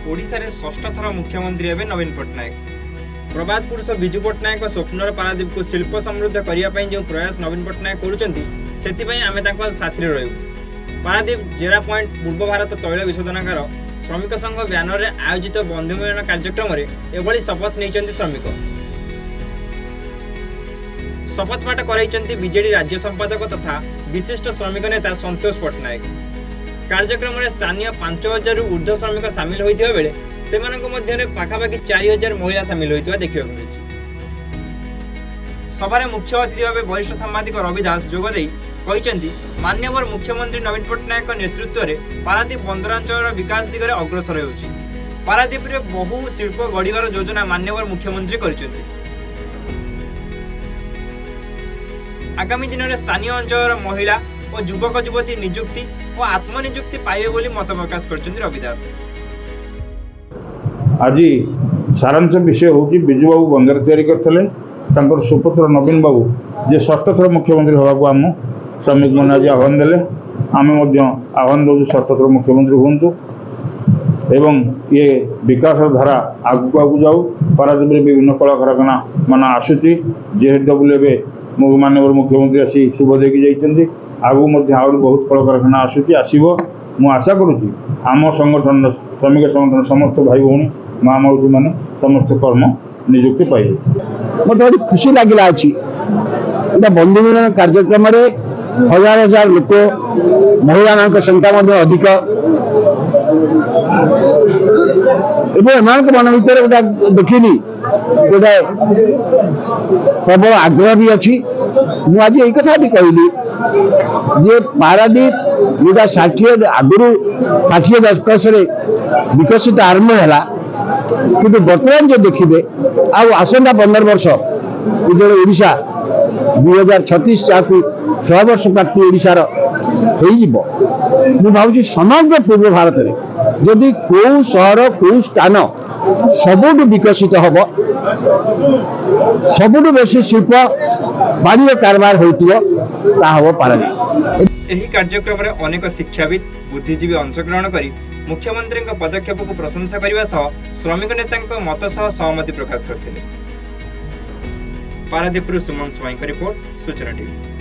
ओडिशा रे षष्ठ थर मुख्यमंत्री हेबे नवीन पट्टनायक। प्रबाद पुरुष बिजू पट्टनायक स्वप्नर पारादीप को शिल्प समृद्ध करने जो प्रयास नवीन पट्टनायक करुँच आमे साथी रहू। पारादीप जेरा पॉइंट पूर्व भारत तैल विशोधनागार श्रमिक संघ ब्यानर आयोजित बंधु मिलन कार्यक्रम एभली शपथ नहीं श्रमिक। शपथ पाठ कराई बीजेडी राज्य संपादक तथा विशिष्ट श्रमिक नेता संतोष पट्टनायक। कार्यक्रम में स्थानीय 5000 रु ऊर्ध्व श्रमिक सामिल होता बेले से पाखापाखि 4000 महिला सामिल होता देखा मिली। सभारे मुख्य अतिथि भाव वरिष्ठ सांबादिक रवि दास जोगदे माननीय मुख्यमंत्री नवीन पट्टनायक नेतृत्व में पारादीप बंदरांचल विकास दिगरे अग्रसर होउछि। पारादीप रे बहु शिल्प गढ़िबार योजना माननीय मुख्यमंत्री करिसेंति। आगामी दिन में स्थानीय अंचल महिला और युवक युवती निजुक्ति और आत्मनिजुक्ति पाइबे बोली मत प्रकाश करछन्ति रवि दास। आज सारांश विषय हूँ बिजू बाबू बंदर तैयारी करते सुपुत्र नवीन बाबू जे षष्ठ थर मुख्यमंत्री होगा आम श्रमिक मैंने आज आह्वान देले। आम आह्वान दौर षष्ठ थर मुख्यमंत्री हूँ एवं ये विकास धारा आगू आगू जाऊ। पारादीप विभिन्न कल कारखाना मान आसूची जेडब्ल्यू माननीय मुख्यमंत्री आसी शुभ देकी जाइछन्ति। आगू आहरी बहुत कल कारखाना आसूची आसो। मु आशा करुँची आम संगठन श्रमिक संगठन समस्त भाई भौणी माँ मौसी मैंने समस्त कर्म निजुक्ति पाइबे। मत खुशी लगे अच्छी बंधु मिलन कार्यक्रम हजार हजार लोक महिला संख्या अधिक मन भर गोटे देखनी गोटे प्रबल आग्रह भी अच्छी। मुझे यही कथा भी कहली जे पारादीप जोटा 60 आगुरी 60 दशक से विकसित आरंभ है कि बर्तमान जो देखिए आसंता 15 वर्ष जो ओडिशा 2036 जहाँ 100 वर्ष प्राप्ति ओडिशार हो भावी समग्र पूर्व भारत में जदि कौ सहर कौ स्थान सबुठ विकसित हम सबुठ बेसी शिल्प बाणिज्य कारबार हो पारादीप। एही कार्यक्रम में अनेक शिक्षाविद बुद्धिजीवी अंशग्रहण कर मुख्यमंत्री पदक्षेप को प्रशंसा करने सह श्रमिक नेता मत सह सहमति प्रकाश करते। पारादीप सुमन स्वाई रिपोर्ट सूचना टीवी।